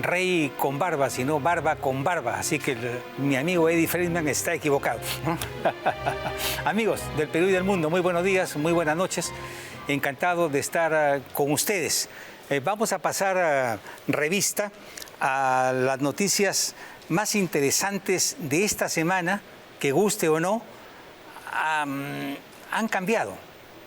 rey con barba, sino barba con barba. Así que mi amigo Eddie Friedman está equivocado. Amigos del Perú y del mundo, muy buenos días, muy buenas noches. Encantado de estar con ustedes. Vamos a pasar revista a las noticias más interesantes de esta semana, que guste o no, han cambiado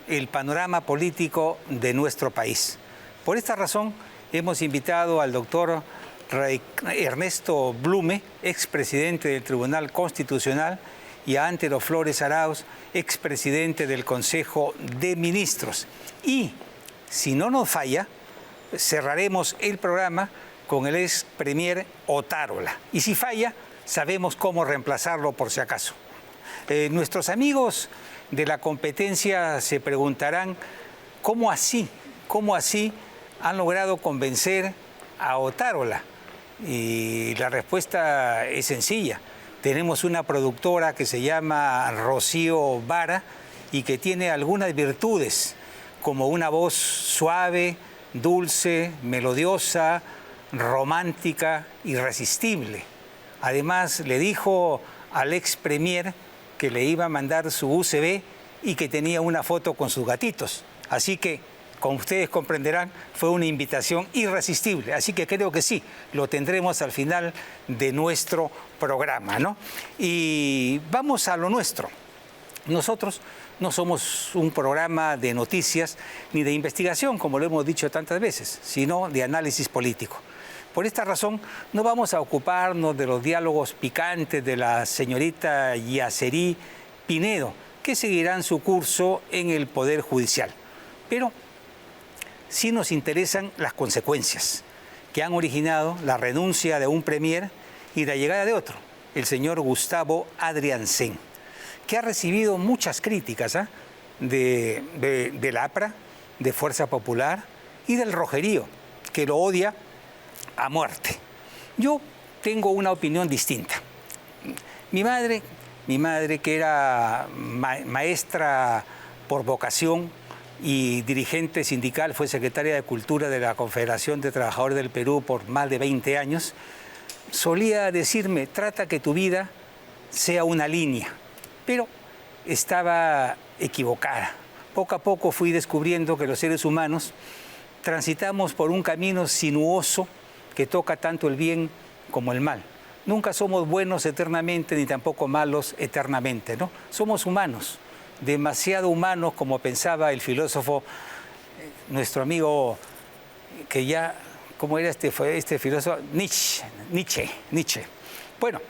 el panorama político de nuestro país. Por esta razón, hemos invitado al doctor Ernesto Blume, expresidente del Tribunal Constitucional, y a Antero Flores Arauz, expresidente del Consejo de Ministros. Y, si no nos falla, cerraremos el programa con el ex premier Otárola. Y si falla, sabemos cómo reemplazarlo por si acaso. Nuestros amigos de la competencia se preguntarán, ¿cómo así han logrado convencer a Otárola? Y la respuesta es sencilla. Tenemos una productora que se llama Rocío Vara y que tiene algunas virtudes, como una voz suave, dulce, melodiosa, romántica, irresistible. Además, le dijo al ex premier que le iba a mandar su USB y que tenía una foto con sus gatitos. Así que, como ustedes comprenderán, fue una invitación irresistible. Así que creo que sí, lo tendremos al final de nuestro programa, ¿no? Y vamos a lo nuestro. Nosotros no somos un programa de noticias ni de investigación, como lo hemos dicho tantas veces, sino de análisis político. Por esta razón, no vamos a ocuparnos de los diálogos picantes de la señorita Yacerí Pinedo, que seguirán su curso en el Poder Judicial. Pero sí nos interesan las consecuencias que han originado la renuncia de un premier y la llegada de otro, el señor Gustavo Adriancén, que ha recibido muchas críticas de la APRA, de Fuerza Popular y del Rojerío, que lo odia a muerte. Yo tengo una opinión distinta. Mi madre, que era maestra por vocación y dirigente sindical, fue secretaria de Cultura de la Confederación de Trabajadores del Perú por más de 20 años, solía decirme, trata que tu vida sea una línea, pero estaba equivocada. Poco a poco fui descubriendo que los seres humanos transitamos por un camino sinuoso que toca tanto el bien como el mal. Nunca somos buenos eternamente ni tampoco malos eternamente, ¿no? Somos humanos, demasiado humanos, como pensaba el filósofo, nuestro amigo, que ya, ¿cómo era este filósofo? Nietzsche. Bueno,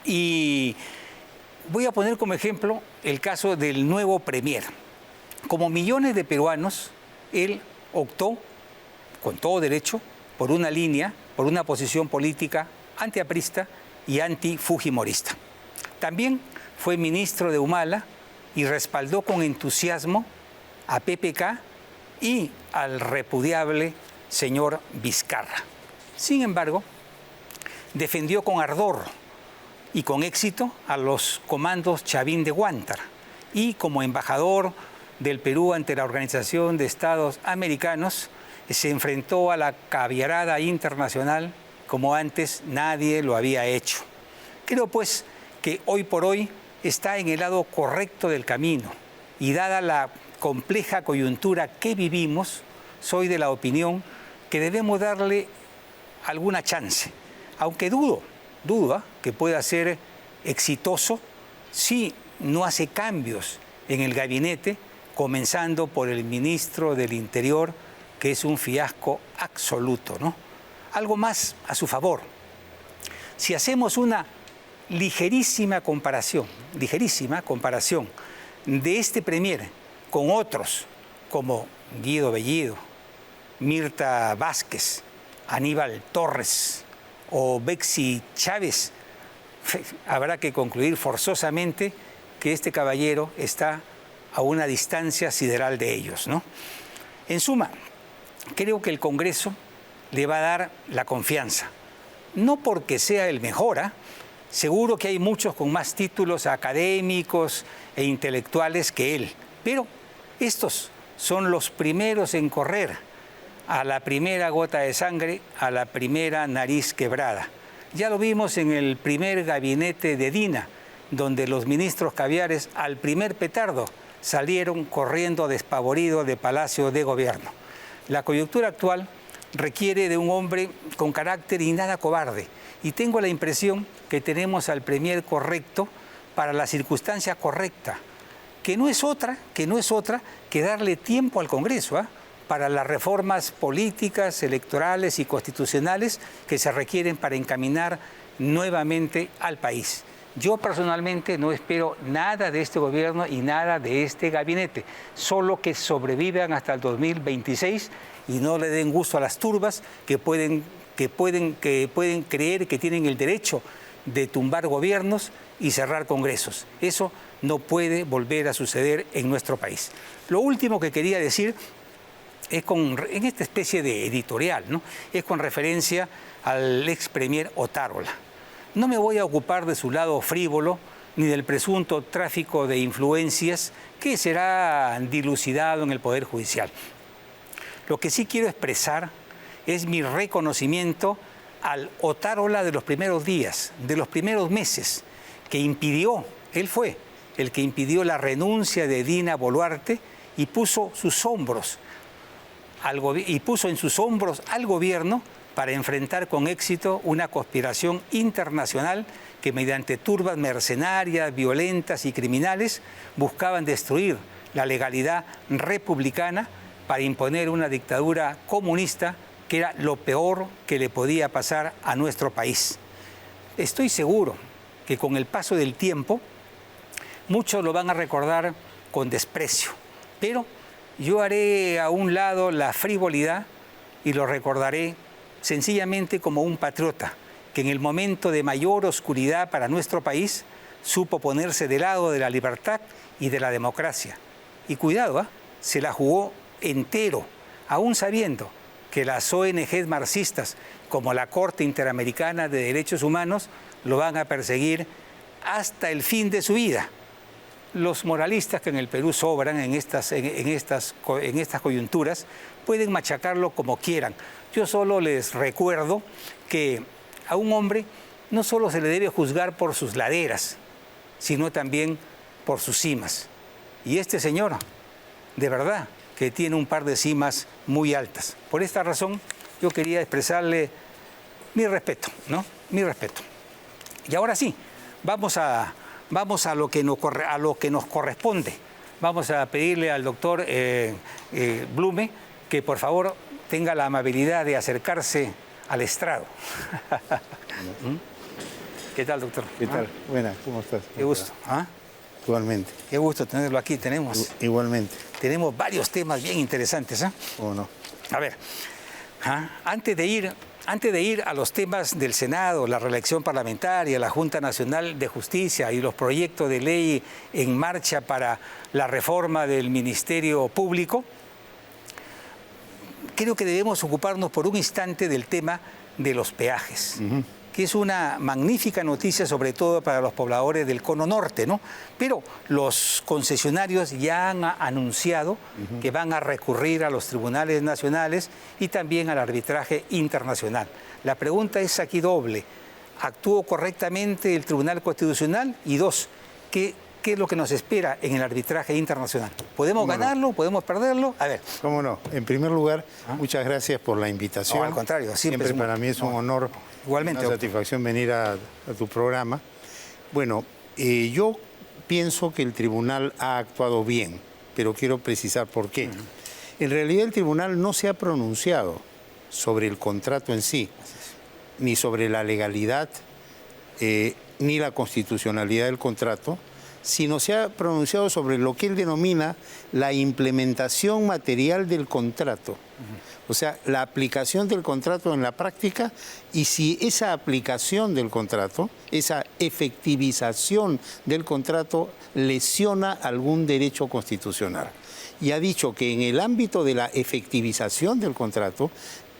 y voy a poner como ejemplo el caso del nuevo premier. Como millones de peruanos, él optó, con todo derecho, por una línea, por una posición política antiaprista y antifujimorista. También fue ministro de Humala y respaldó con entusiasmo a PPK y al repudiable señor Vizcarra. Sin embargo, defendió con ardor y con éxito a los comandos Chavín de Guántara y, como embajador del Perú ante la Organización de Estados Americanos, se enfrentó a la caviarada internacional como antes nadie lo había hecho. Creo pues que hoy por hoy está en el lado correcto del camino y, dada la compleja coyuntura que vivimos, soy de la opinión que debemos darle alguna chance, aunque dudo que pueda ser exitoso si no hace cambios en el gabinete, comenzando por el ministro del Interior, que es un fiasco absoluto, ¿no? Algo más a su favor. Si hacemos una ligerísima comparación de este premier con otros como Guido Bellido, Mirta Vázquez, Aníbal Torres o Bexy Chávez, habrá que concluir forzosamente que este caballero está a una distancia sideral de ellos, ¿no? En suma, creo que el Congreso le va a dar la confianza, no porque sea el mejor, seguro que hay muchos con más títulos académicos e intelectuales que él, pero estos son los primeros en correr a la primera gota de sangre, a la primera nariz quebrada. Ya lo vimos en el primer gabinete de Dina, donde los ministros caviares al primer petardo salieron corriendo despavoridos de Palacio de Gobierno. La coyuntura actual requiere de un hombre con carácter y nada cobarde. Y tengo la impresión que tenemos al premier correcto para la circunstancia correcta, que no es otra que darle tiempo al Congreso, para las reformas políticas, electorales y constitucionales que se requieren para encaminar nuevamente al país. Yo personalmente no espero nada de este gobierno y nada de este gabinete, solo que sobrevivan hasta el 2026 y no le den gusto a las turbas que pueden creer que tienen el derecho de tumbar gobiernos y cerrar congresos. Eso no puede volver a suceder en nuestro país. Lo último que quería decir es en esta especie de editorial, ¿no? Es con referencia al ex premier Otárola. No me voy a ocupar de su lado frívolo ni del presunto tráfico de influencias que será dilucidado en el Poder Judicial. Lo que sí quiero expresar es mi reconocimiento al Otárola de los primeros días, de los primeros meses, que impidió, él fue el que impidió la renuncia de Dina Boluarte y puso en sus hombros al gobierno para enfrentar con éxito una conspiración internacional que mediante turbas mercenarias, violentas y criminales buscaban destruir la legalidad republicana para imponer una dictadura comunista que era lo peor que le podía pasar a nuestro país. Estoy seguro que con el paso del tiempo muchos lo van a recordar con desprecio, pero yo haré a un lado la frivolidad y lo recordaré sencillamente como un patriota que en el momento de mayor oscuridad para nuestro país supo ponerse del lado de la libertad y de la democracia. Y cuidado, se la jugó entero, aún sabiendo que las ONGs marxistas, como la Corte Interamericana de Derechos Humanos, lo van a perseguir hasta el fin de su vida. Los moralistas que en el Perú sobran en estas coyunturas pueden machacarlo como quieran. Yo solo les recuerdo que a un hombre no solo se le debe juzgar por sus laderas, sino también por sus cimas. Y este señor, de verdad, que tiene un par de cimas muy altas. Por esta razón, yo quería expresarle mi respeto, ¿no? Mi respeto. Y ahora sí, vamos a lo que nos corresponde. Vamos a pedirle al doctor Blume que por favor tenga la amabilidad de acercarse al estrado. ¿Qué tal, doctor? ¿Qué tal? Buenas, ¿cómo estás? Qué gusto. Igualmente. Qué gusto tenerlo aquí. Igualmente. Tenemos varios temas bien interesantes. ¿Cómo no? A ver, antes de ir a los temas del Senado, la reelección parlamentaria, la Junta Nacional de Justicia y los proyectos de ley en marcha para la reforma del Ministerio Público, creo que debemos ocuparnos por un instante del tema de los peajes, que es una magnífica noticia, sobre todo para los pobladores del Cono Norte, ¿no? Pero los concesionarios ya han anunciado que van a recurrir a los tribunales nacionales y también al arbitraje internacional. La pregunta es aquí doble. ¿Actuó correctamente el Tribunal Constitucional? Y dos, ¿qué es lo que nos espera en el arbitraje internacional? ¿Podemos ganarlo? ¿Podemos perderlo? A ver. ¿Cómo no? En primer lugar, muchas gracias por la invitación. No, al contrario, siempre para mí es un honor, igualmente, una satisfacción venir a tu programa. Bueno, yo pienso que el tribunal ha actuado bien, pero quiero precisar por qué. En realidad el tribunal no se ha pronunciado sobre el contrato en sí, ni sobre la legalidad, ni la constitucionalidad del contrato, sino se ha pronunciado sobre lo que él denomina la implementación material del contrato. O sea, la aplicación del contrato en la práctica y si esa aplicación del contrato, esa efectivización del contrato lesiona algún derecho constitucional. Y ha dicho que en el ámbito de la efectivización del contrato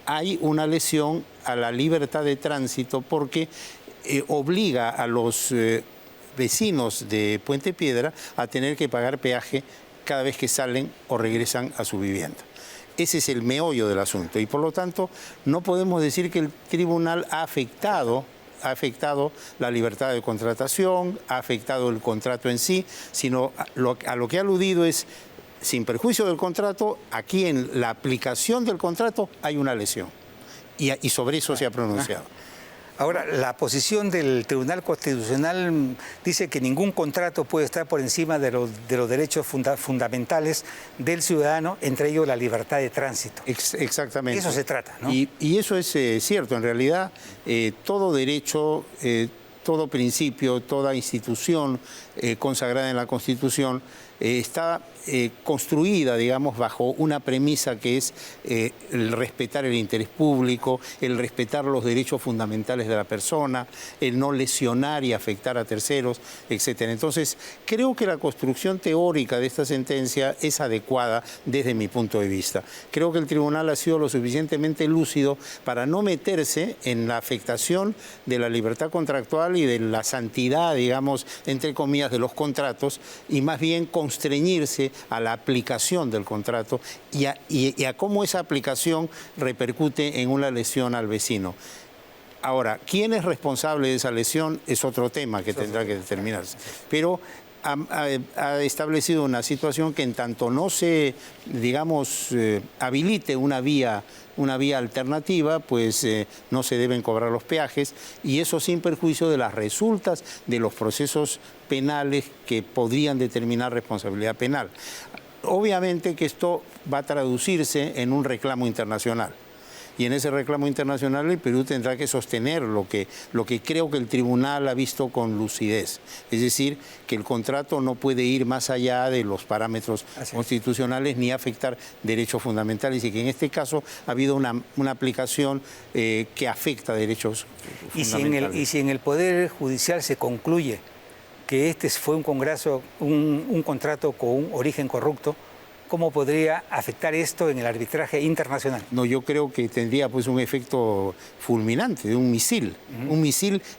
hay una lesión a la libertad de tránsito porque obliga a los vecinos de Puente Piedra a tener que pagar peaje cada vez que salen o regresan a su vivienda. Ese es el meollo del asunto y por lo tanto no podemos decir que el tribunal ha afectado la libertad de contratación, ha afectado el contrato en sí, sino a lo que ha aludido es, sin perjuicio del contrato, aquí en la aplicación del contrato hay una lesión y sobre eso se ha pronunciado. Ahora, la posición del Tribunal Constitucional dice que ningún contrato puede estar por encima de los derechos fundamentales del ciudadano, entre ellos la libertad de tránsito. Exactamente. Eso se trata, ¿no? Y eso es cierto. En realidad, todo derecho, todo principio, toda institución consagrada en la Constitución está construida, digamos, bajo una premisa que es el respetar el interés público, el respetar los derechos fundamentales de la persona, el no lesionar y afectar a terceros, etc. Entonces, creo que la construcción teórica de esta sentencia es adecuada desde mi punto de vista. Creo que el tribunal ha sido lo suficientemente lúcido para no meterse en la afectación de la libertad contractual y de la santidad, digamos, entre comillas, de los contratos, y más bien constreñirse a la aplicación del contrato y a cómo esa aplicación repercute en una lesión al vecino. Ahora, ¿quién es responsable de esa lesión? Es otro tema que tendrá que determinarse. Pero ha establecido una situación que en tanto no se, digamos, habilite una vía alternativa, pues no se deben cobrar los peajes, y eso sin perjuicio de las resultas de los procesos penales que podrían determinar responsabilidad penal. Obviamente que esto va a traducirse en un reclamo internacional. Y en ese reclamo internacional el Perú tendrá que sostener lo que creo que el tribunal ha visto con lucidez. Es decir, que el contrato no puede ir más allá de los parámetros constitucionales ni afectar derechos fundamentales, y que en este caso ha habido una aplicación que afecta derechos fundamentales. Y si en el Poder Judicial se concluye que este fue un contrato con un origen corrupto, ¿cómo podría afectar esto en el arbitraje internacional? No, yo creo que tendría pues un efecto fulminante de un misil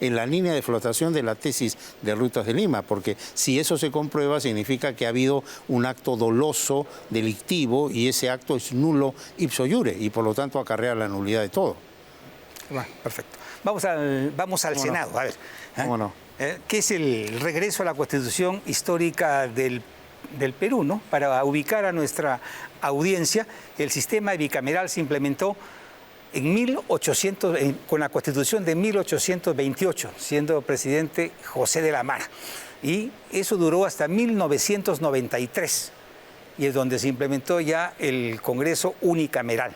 en la línea de flotación de la tesis de Rutas de Lima, porque si eso se comprueba significa que ha habido un acto doloso, delictivo, y ese acto es nulo ipso iure y por lo tanto acarrea la nulidad de todo. Bueno, perfecto. Vamos al Senado, a ver. ¿Cómo no? ¿Qué es el regreso a la Constitución histórica del Perú, ¿no? Para ubicar a nuestra audiencia, el sistema bicameral se implementó con la Constitución de 1828, siendo presidente José de la Mara. Y eso duró hasta 1993, y es donde se implementó ya el Congreso unicameral,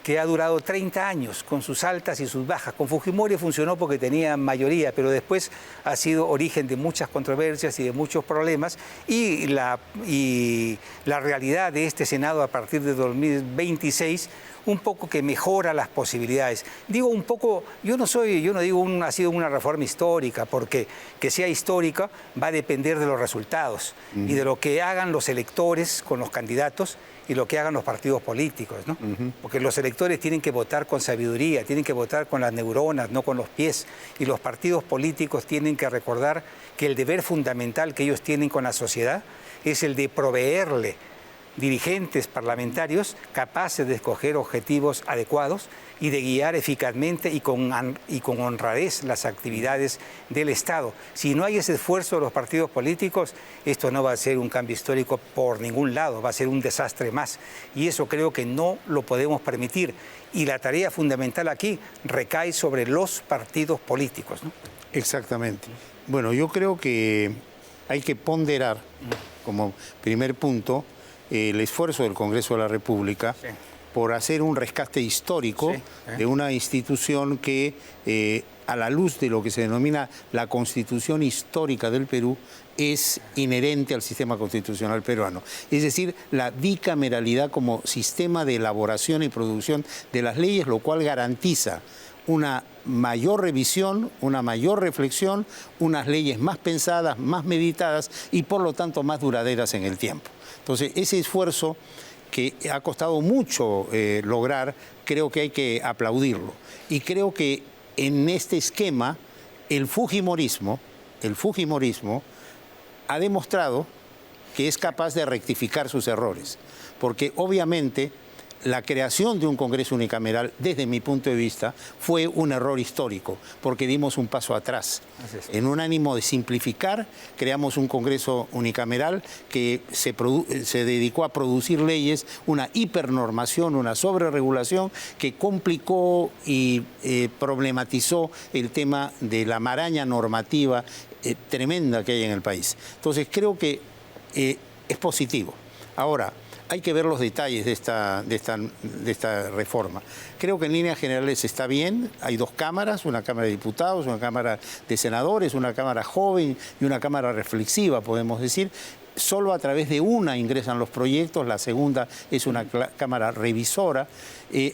que ha durado 30 años, con sus altas y sus bajas. Con Fujimori funcionó porque tenía mayoría, pero después ha sido origen de muchas controversias y de muchos problemas, y la realidad de este Senado a partir de 2026 un poco que mejora las posibilidades. Digo un poco, yo no digo ha sido una reforma histórica, porque que sea histórica va a depender de los resultados y de lo que hagan los electores con los candidatos y lo que hagan los partidos políticos, ¿no? Porque los electores tienen que votar con sabiduría, tienen que votar con las neuronas, no con los pies, y los partidos políticos tienen que recordar que el deber fundamental que ellos tienen con la sociedad es el de proveerle dirigentes parlamentarios capaces de escoger objetivos adecuados y de guiar eficazmente y con honradez las actividades del Estado. Si no hay ese esfuerzo de los partidos políticos, esto no va a ser un cambio histórico por ningún lado, va a ser un desastre más. Y eso creo que no lo podemos permitir. Y la tarea fundamental aquí recae sobre los partidos políticos, ¿no? Exactamente. Bueno, yo creo que hay que ponderar como primer punto el esfuerzo del Congreso de la República por hacer un rescate histórico de una institución que, a la luz de lo que se denomina la Constitución histórica del Perú, es inherente al sistema constitucional peruano. Es decir, la bicameralidad como sistema de elaboración y producción de las leyes, lo cual garantiza una mayor revisión, una mayor reflexión, unas leyes más pensadas, más meditadas y por lo tanto más duraderas en el tiempo. Entonces, ese esfuerzo que ha costado mucho lograr, creo que hay que aplaudirlo. Y creo que en este esquema el fujimorismo ha demostrado que es capaz de rectificar sus errores. Porque obviamente la creación de un Congreso unicameral, desde mi punto de vista, fue un error histórico, porque dimos un paso atrás. En un ánimo de simplificar, creamos un Congreso unicameral que se dedicó a producir leyes, una hipernormación, una sobreregulación que complicó y problematizó el tema de la maraña normativa tremenda que hay en el país. Entonces creo que es positivo. Ahora, hay que ver los detalles de esta reforma. Creo que en líneas generales está bien. Hay dos cámaras, una Cámara de Diputados, una Cámara de Senadores, una Cámara joven y una Cámara reflexiva, podemos decir. Solo a través de una ingresan los proyectos, la segunda es una Cámara revisora.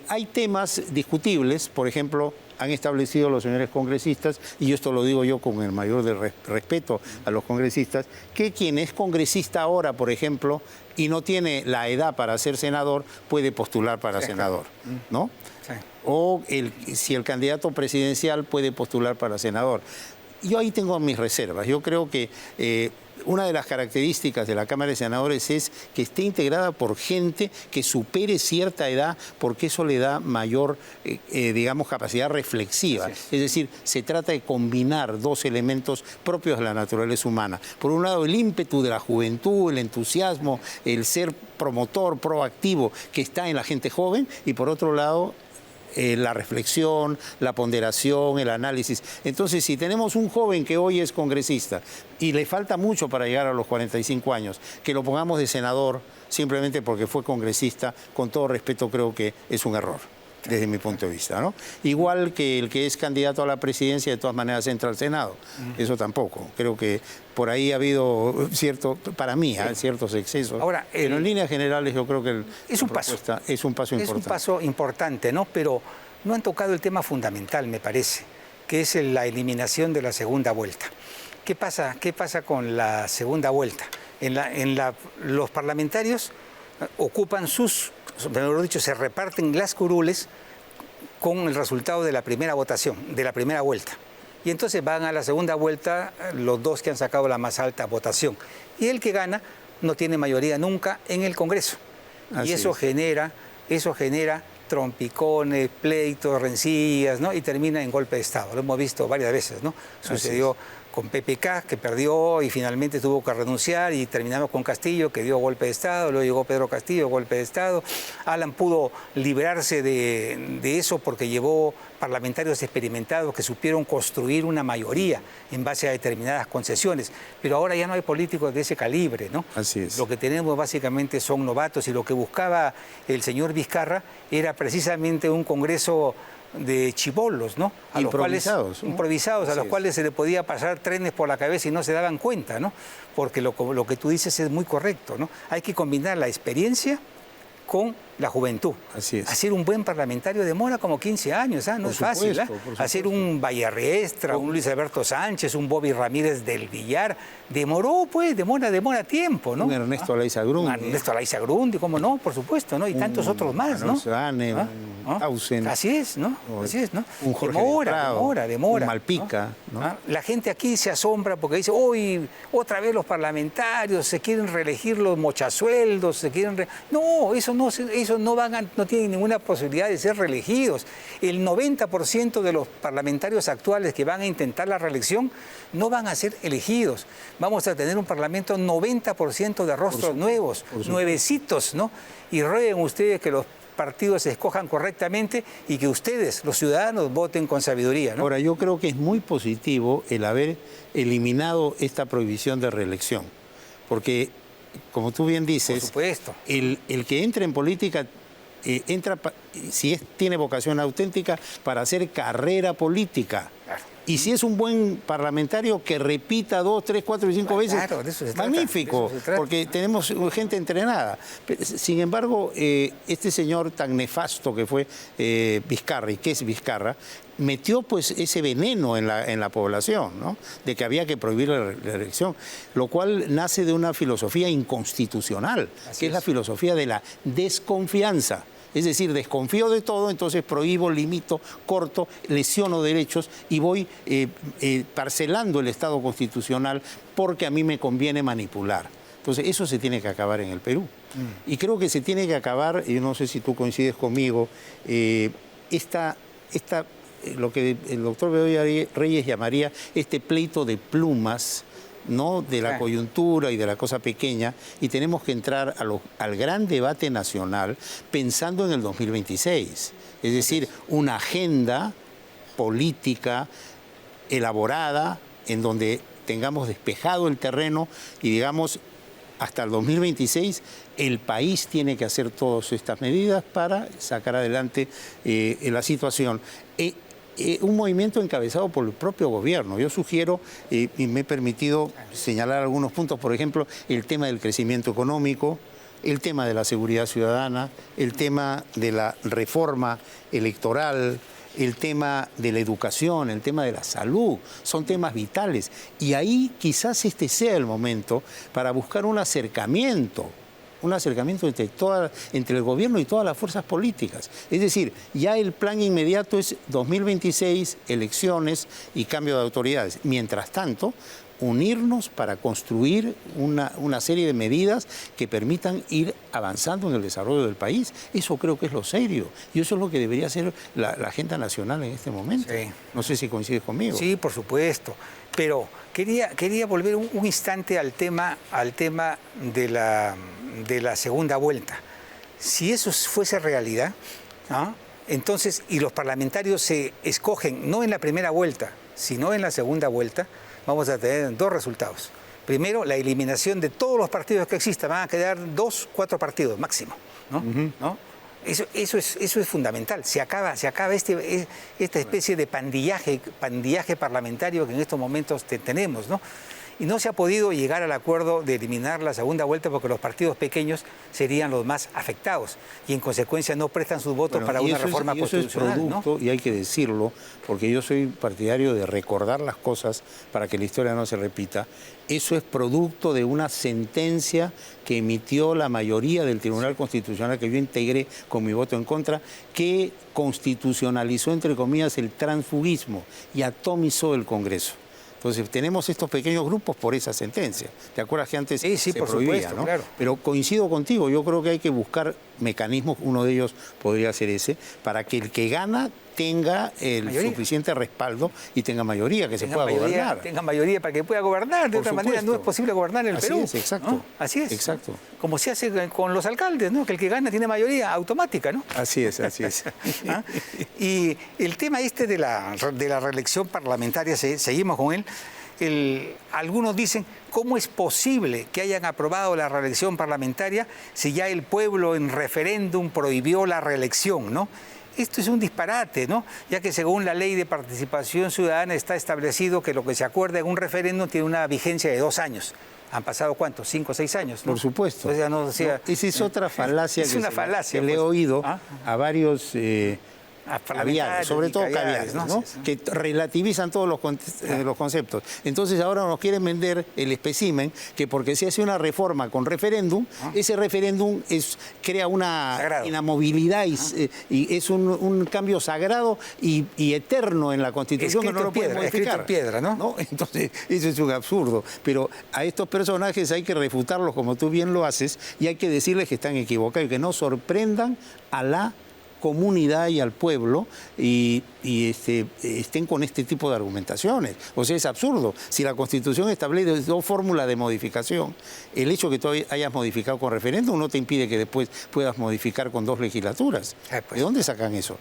Hay temas discutibles, por ejemplo, han establecido los señores congresistas, y esto lo digo yo con el mayor respeto a los congresistas, que quien es congresista ahora, por ejemplo, y no tiene la edad para ser senador, puede postular para senador, ¿no? Sí. O si el candidato presidencial puede postular para senador. Yo ahí tengo mis reservas. Yo creo que una de las características de la Cámara de Senadores es que esté integrada por gente que supere cierta edad, porque eso le da mayor, digamos, capacidad reflexiva. Es decir, se trata de combinar dos elementos propios de la naturaleza humana. Por un lado, el ímpetu de la juventud, el entusiasmo, el ser promotor, proactivo que está en la gente joven, y por otro lado, la reflexión, la ponderación, el análisis. Entonces, si tenemos un joven que hoy es congresista y le falta mucho para llegar a los 45 años, que lo pongamos de senador simplemente porque fue congresista, con todo respeto, creo que es un error, desde mi punto de vista, ¿no? Igual que el que es candidato a la presidencia, de todas maneras entra al Senado. Eso tampoco. Creo que por ahí ha habido ciertos excesos. Ahora, pero en líneas generales yo creo que es un paso importante. Es un paso importante, ¿no? Pero no han tocado el tema fundamental, me parece, que es la eliminación de la segunda vuelta. ¿Qué pasa con la segunda vuelta? Los parlamentarios ocupan mejor dicho, se reparten las curules con el resultado de la primera votación, de la primera vuelta. Y entonces van a la segunda vuelta los dos que han sacado la más alta votación. Y el que gana no tiene mayoría nunca en el Congreso. Y eso genera trompicones, pleitos, rencillas, ¿no? Y termina en golpe de Estado. Lo hemos visto varias veces, ¿no? Sucedió con PPK, que perdió y finalmente tuvo que renunciar, y terminamos con Castillo, que dio golpe de Estado, luego llegó Pedro Castillo, golpe de Estado. Alan pudo librarse de eso porque llevó parlamentarios experimentados que supieron construir una mayoría en base a determinadas concesiones. Pero ahora ya no hay políticos de ese calibre, ¿no? Así es. Lo que tenemos básicamente son novatos, y lo que buscaba el señor Vizcarra era precisamente un Congreso de chibolos, ¿no? Improvisados, a los cuales se le podía pasar trenes por la cabeza y no se daban cuenta, ¿no? Porque lo que tú dices es muy correcto, ¿no? Hay que combinar la experiencia con la juventud. Así es. Hacer un buen parlamentario demora como 15 años, ¿ah? No es fácil, ¿eh? Hacer un Vallarriestra, un Luis Alberto Sánchez, un Bobby Ramírez del Villar, demora tiempo, ¿no? Un Ernesto Alaiza Grundy. Ernesto Alaiza Grundy, ¿cómo no? Por supuesto, ¿no? Y tantos otros más, ¿no? Tausen. Así es, ¿no? Así es, ¿no? Un Jorge demora. Un Malpica, ¿no? La gente aquí se asombra porque dice, hoy otra vez los parlamentarios se quieren reelegir los mochasueldos, No, eso no tienen ninguna posibilidad de ser reelegidos. El 90% de los parlamentarios actuales que van a intentar la reelección no van a ser elegidos. Vamos a tener un parlamento 90% de rostros nuevos, nuevecitos, ¿no? Y rueguen ustedes que los partidos se escojan correctamente y que ustedes, los ciudadanos, voten con sabiduría, ¿no? Ahora, yo creo que es muy positivo el haber eliminado esta prohibición de reelección, porque, como tú bien dices, por supuesto, el que entra en política entra, tiene vocación auténtica, para hacer carrera política. Claro. Y si es un buen parlamentario, que repita 2, 3, 4 y 5 veces. Claro, de eso se trata. Magnífico, porque tenemos gente entrenada. Sin embargo, este señor tan nefasto que fue Vizcarra, y que es Vizcarra, metió pues ese veneno en la población, ¿no? De que había que prohibir la elección, lo cual nace de una filosofía inconstitucional, que es la filosofía de la desconfianza. Es decir, desconfío de todo, entonces prohíbo, limito, corto, lesiono derechos y voy parcelando el Estado constitucional porque a mí me conviene manipular. Entonces, eso se tiene que acabar en el Perú. Y creo que se tiene que acabar, y no sé si tú coincides conmigo, lo que el doctor Bedoya Reyes llamaría este pleito de plumas, ¿no?, de la coyuntura y de la cosa pequeña, y tenemos que entrar al gran debate nacional pensando en el 2026. Es decir, una agenda política elaborada en donde tengamos despejado el terreno y digamos, hasta el 2026 el país tiene que hacer todas estas medidas para sacar adelante la situación. Un movimiento encabezado por el propio gobierno. Yo sugiero, y me he permitido señalar algunos puntos, por ejemplo, el tema del crecimiento económico, el tema de la seguridad ciudadana, el tema de la reforma electoral, el tema de la educación, el tema de la salud, son temas vitales. Y ahí quizás este sea el momento para buscar un acercamiento entre el gobierno y todas las fuerzas políticas. Es decir, ya el plan inmediato es 2026, elecciones y cambio de autoridades. Mientras tanto, unirnos para construir una serie de medidas que permitan ir avanzando en el desarrollo del país. Eso creo que es lo serio. Y eso es lo que debería ser la agenda nacional en este momento. Sí. No sé si coincides conmigo. Sí, por supuesto. Pero quería volver un instante al tema de la segunda vuelta. Si eso fuese realidad, ¿no?, entonces, y los parlamentarios se escogen no en la primera vuelta, sino en la segunda vuelta, vamos a tener dos resultados. Primero, la eliminación de todos los partidos que existan. Van a quedar 2, 4 partidos máximo, ¿no? ¿No? Eso es fundamental. Se acaba esta especie de pandillaje parlamentario que en estos momentos tenemos, ¿no? Y no se ha podido llegar al acuerdo de eliminar la segunda vuelta porque los partidos pequeños serían los más afectados y en consecuencia no prestan sus votos para una reforma constitucional. Eso es producto, ¿no? Y hay que decirlo, porque yo soy partidario de recordar las cosas para que la historia no se repita. Eso es producto de una sentencia que emitió la mayoría del Tribunal Constitucional, que yo integré con mi voto en contra, que constitucionalizó, entre comillas, el transfugismo y atomizó el Congreso. Entonces, tenemos estos pequeños grupos por esa sentencia. ¿Te acuerdas que antes se por prohibía, supuesto, ¿no? Claro. Pero coincido contigo, yo creo que hay que buscar mecanismos, uno de ellos podría ser ese, para que el que gana tenga el suficiente respaldo y tenga mayoría, que se pueda gobernar. Tenga mayoría para que pueda gobernar. De otra manera no es posible gobernar en el Perú. Así es, exacto. ¿No? Así es. Exacto. Como se hace con los alcaldes, ¿no? Que el que gana tiene mayoría automática, ¿no? Así es, así es. ¿Ah? Y el tema de la reelección parlamentaria, seguimos con él. Algunos dicen, ¿cómo es posible que hayan aprobado la reelección parlamentaria si ya el pueblo en referéndum prohibió la reelección, ¿no? Esto es un disparate, ¿no? Ya que según la ley de participación ciudadana está establecido que lo que se acuerda en un referéndum tiene una vigencia de 2 años. ¿Han pasado cuántos? 5 o 6 años, ¿no? Por supuesto. Entonces, no, o sea, esa es otra falacia que le he oído a varios... caviares, sobre todo caviares, ¿no? Que relativizan todos los conceptos. Entonces ahora nos quieren vender el espécimen que porque se hace una reforma con referéndum, ese referéndum crea una inamovilidad y es un cambio sagrado y eterno en la Constitución que no lo puede modificar. En piedra, ¿no? Entonces eso es un absurdo. Pero a estos personajes hay que refutarlos como tú bien lo haces y hay que decirles que están equivocados y que no sorprendan a la comunidad y al pueblo y estén con este tipo de argumentaciones. O sea, es absurdo. Si la Constitución establece 2 fórmulas de modificación, el hecho que tú hayas modificado con referéndum no te impide que después puedas modificar con 2 legislaturas. ¿De dónde sacan eso?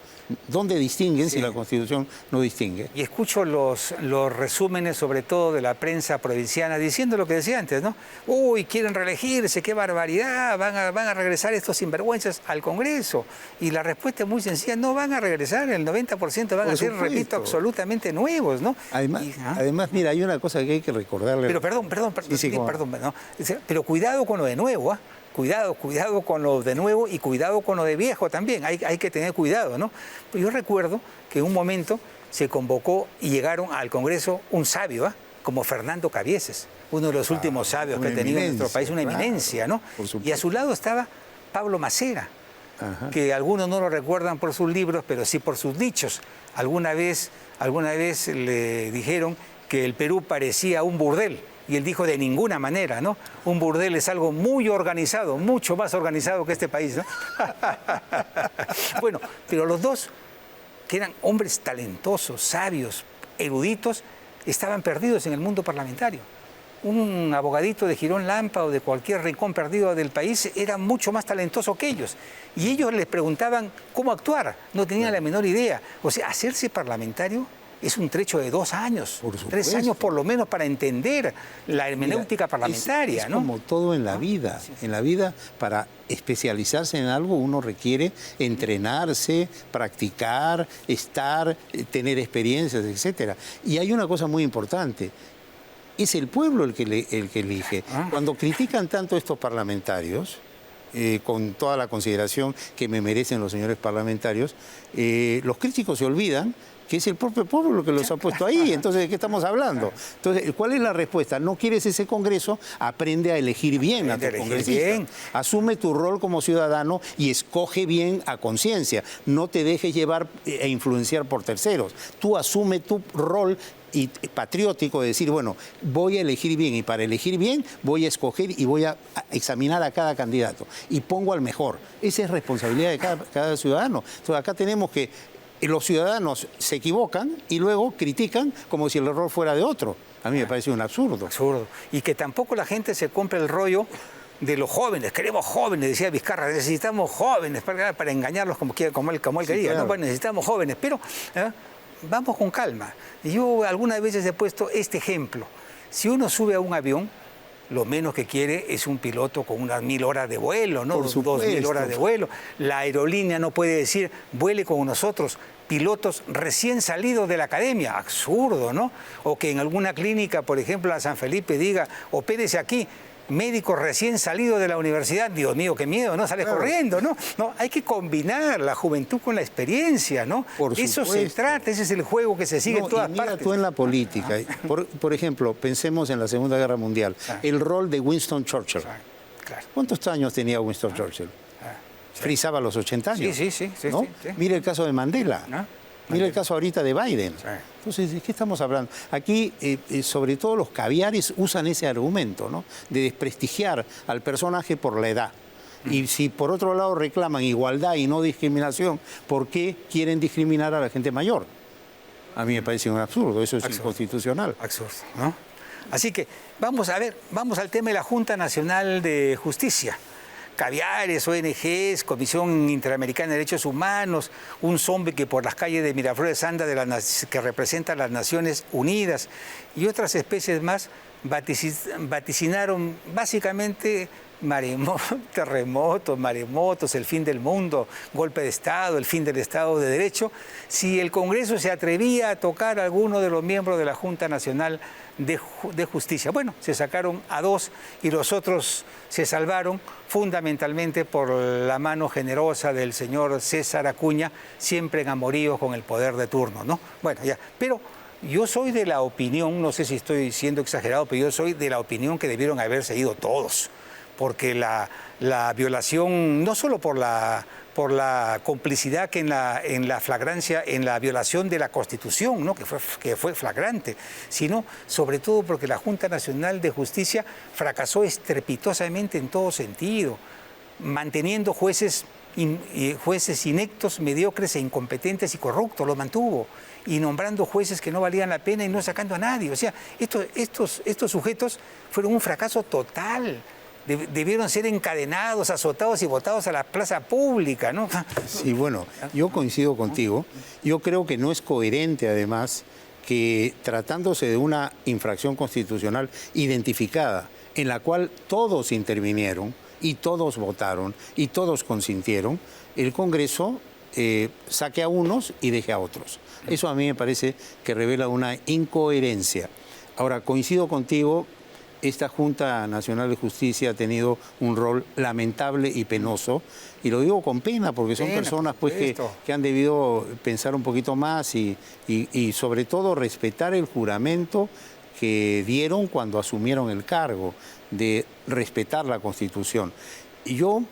¿Dónde distinguen si la Constitución no distingue? Y escucho los resúmenes, sobre todo de la prensa provinciana, diciendo lo que decía antes, ¿no? Uy, quieren reelegirse, qué barbaridad, van a regresar estos sinvergüenzas al Congreso. Y la respuesta es muy sencilla, no van a regresar, el 90% van a ser, repito, absolutamente nuevos, ¿no? Además, mira, hay una cosa que hay que recordarle. Pero perdón, ¿no? Pero cuidado con lo de nuevo, ¿ah? Cuidado con lo de nuevo y cuidado con lo de viejo también, hay que tener cuidado, ¿no? Pues yo recuerdo que en un momento se convocó y llegaron al Congreso un sabio, como Fernando Cabieces, uno de los últimos sabios que ha tenido en nuestro país, una eminencia, ¿no? Y a su lado estaba Pablo Macera, que algunos no lo recuerdan por sus libros, pero sí por sus dichos. Alguna vez le dijeron que el Perú parecía un burdel Y él dijo, de ninguna manera, ¿no? Un burdel es algo muy organizado, mucho más organizado que este país, ¿no? Bueno, pero los dos, que eran hombres talentosos, sabios, eruditos, estaban perdidos en el mundo parlamentario. Un abogadito de Girón Lampa o de cualquier rincón perdido del país era mucho más talentoso que ellos. Y ellos les preguntaban cómo actuar, no tenían la menor idea. O sea, hacerse parlamentario es un trecho de 2 años, 3 años por lo menos para entender la hermenéutica parlamentaria, es ¿no? Como todo en la vida. En la vida, para especializarse en algo, uno requiere entrenarse, practicar, estar, tener experiencias, etc. Y hay una cosa muy importante. Es el pueblo el que elige. Cuando critican tanto estos parlamentarios, con toda la consideración que me merecen los señores parlamentarios, los críticos se olvidan que es el propio pueblo lo que los ha puesto ahí. Entonces, ¿de qué estamos hablando? Entonces, ¿cuál es la respuesta? ¿No quieres ese Congreso? Aprende a elegir bien a tu congresista. Asume tu rol como ciudadano y escoge bien a conciencia. No te dejes llevar e influenciar por terceros. Tú asume tu rol y patriótico de decir, bueno, voy a elegir bien y para elegir bien voy a escoger y voy a examinar a cada candidato y pongo al mejor. Esa es responsabilidad de cada ciudadano. Entonces, acá tenemos que los ciudadanos se equivocan y luego critican como si el error fuera de otro. A mí me parece un absurdo. Absurdo. Y que tampoco la gente se compre el rollo de los jóvenes. Queremos jóvenes, decía Vizcarra, necesitamos jóvenes para engañarlos como él quería. Claro. ¿No? Bueno, necesitamos jóvenes, pero vamos con calma. Yo algunas veces he puesto este ejemplo. Si uno sube a un avión, lo menos que quiere es un piloto con unas 1000 horas de vuelo, ¿no? 2000 horas de vuelo. La aerolínea no puede decir, vuele con nosotros pilotos recién salidos de la academia. Absurdo, ¿no? O que en alguna clínica, por ejemplo, la San Felipe diga, opérese aquí, médico recién salido de la universidad. Dios mío, qué miedo, ¿no? Sales corriendo, ¿no? No, hay que combinar la juventud con la experiencia, ¿no? Eso se trata, ese es el juego que se sigue en todas partes. Tú en la política, por ejemplo, pensemos en la Segunda Guerra Mundial, el rol de Winston Churchill. Claro. ¿Cuántos años tenía Winston Churchill? Frisaba los 80 años. Sí. Mira el caso de Mandela. Mira el caso ahorita de Biden. Entonces, ¿de qué estamos hablando? Aquí, sobre todo los caviares usan ese argumento, ¿no? De desprestigiar al personaje por la edad. Y si por otro lado reclaman igualdad y no discriminación, ¿por qué quieren discriminar a la gente mayor? A mí me parece un absurdo, eso es inconstitucional. Absurdo, ¿no? Así que vamos al tema de la Junta Nacional de Justicia. Caviares, ONGs, Comisión Interamericana de Derechos Humanos, un zombie que por las calles de Miraflores anda que representa a las Naciones Unidas y otras especies más vaticinaron básicamente terremotos, maremotos, el fin del mundo, golpe de Estado, el fin del Estado de Derecho, si el Congreso se atrevía a tocar a alguno de los miembros de la Junta Nacional de Justicia. Bueno, se sacaron a 2 y los otros se salvaron fundamentalmente por la mano generosa del señor César Acuña, siempre en amoríos con el poder de turno, ¿no? Bueno, ya, pero yo soy de la opinión, no sé si estoy siendo exagerado, pero yo soy de la opinión que debieron haberse ido todos, porque la violación, no solo por la complicidad que en la flagrancia, en la violación de la Constitución, ¿no? que fue flagrante, sino sobre todo porque la Junta Nacional de Justicia fracasó estrepitosamente en todo sentido, manteniendo jueces inectos, mediocres e incompetentes y corruptos, lo mantuvo, y nombrando jueces que no valían la pena y no sacando a nadie. O sea, estos sujetos fueron un fracaso total. Debieron ser encadenados, azotados y botados a la plaza pública, ¿no? Sí, bueno, yo coincido contigo. Yo creo que no es coherente, además, que tratándose de una infracción constitucional identificada, en la cual todos intervinieron y todos votaron y todos consintieron, el Congreso saque a unos y deje a otros. Eso a mí me parece que revela una incoherencia. Ahora, coincido contigo. Esta Junta Nacional de Justicia ha tenido un rol lamentable y penoso, y lo digo con pena porque son personas pues, que han debido pensar un poquito más y sobre todo respetar el juramento que dieron cuando asumieron el cargo, de respetar la Constitución. Y yo,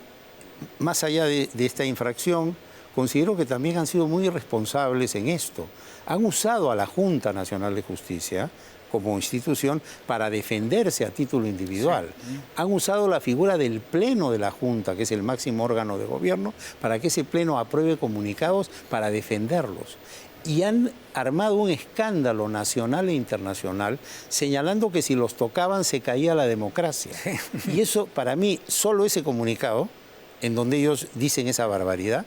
más allá de esta infracción, considero que también han sido muy irresponsables en esto. Han usado a la Junta Nacional de Justicia como institución para defenderse a título individual. Sí. Han usado la figura del Pleno de la Junta, que es el máximo órgano de gobierno, para que ese Pleno apruebe comunicados para defenderlos. Y han armado un escándalo nacional e internacional señalando que si los tocaban se caía la democracia. Sí. Y eso, para mí, solo ese comunicado, en donde ellos dicen esa barbaridad,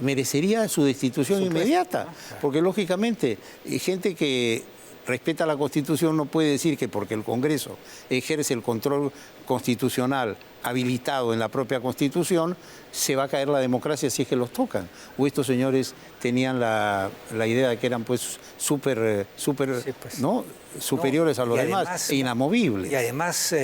merecería su destitución inmediata. Porque, lógicamente, gente que respeta la Constitución no puede decir que porque el Congreso ejerce el control constitucional habilitado en la propia Constitución, se va a caer la democracia si es que los tocan. O estos señores tenían la idea de que eran pues súper sí, pues, ¿no? superiores a los demás e inamovibles. Y además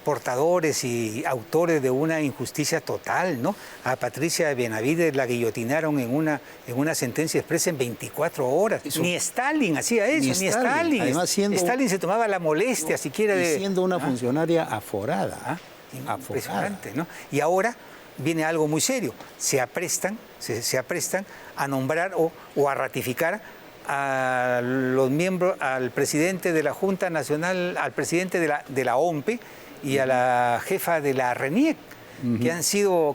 portadores y autores de una injusticia total, ¿no? A Patricia Benavides la guillotinaron en una sentencia expresa en 24 horas. Eso. Ni Stalin hacía eso, ni Stalin. Además, Stalin se tomaba la molestia siquiera de... siendo una funcionaria aforada. Impresionante, ¿no? Y ahora viene algo muy serio. Se aprestan a nombrar o a ratificar a los miembros, al presidente de la Junta Nacional, al presidente de la OMPE y a la jefa de la RENIEC,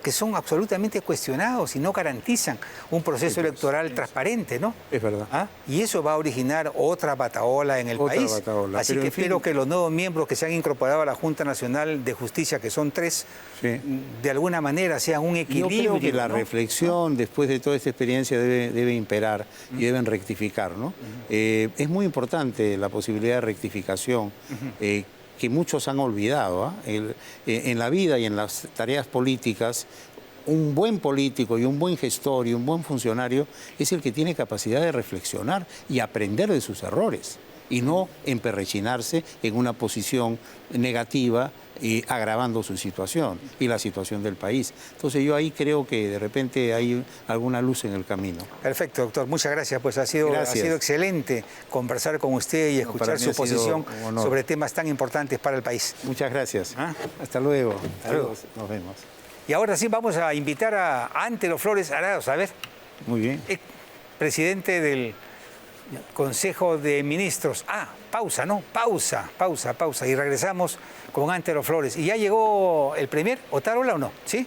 que son absolutamente cuestionados y no garantizan un proceso electoral transparente, ¿no? Es verdad. Y eso va a originar otra batahola en el país. Así que espero que los nuevos miembros que se han incorporado a la Junta Nacional de Justicia, que son 3, de alguna manera sean un equilibrio. Yo creo que la reflexión después de toda esta experiencia debe imperar y deben rectificar, ¿no? Es muy importante la posibilidad de rectificación. Que muchos han olvidado. En la vida y en las tareas políticas, un buen político y un buen gestor y un buen funcionario es el que tiene capacidad de reflexionar y aprender de sus errores y no emperrechinarse en una posición negativa y agravando su situación y la situación del país. Entonces yo ahí creo que de repente hay alguna luz en el camino. Perfecto, doctor. Muchas gracias. Pues ha sido excelente conversar con usted y escuchar su posición sobre temas tan importantes para el país. Muchas gracias. Hasta luego. Saludos. Nos vemos. Y ahora sí vamos a invitar a Antero Flores Arauz. A ver. Muy bien. Presidente del Consejo de Ministros. Pausa, ¿no? Pausa. Y regresamos con Antero Flores. ¿Y ya llegó el premier, Otárola, o no? ¿Sí?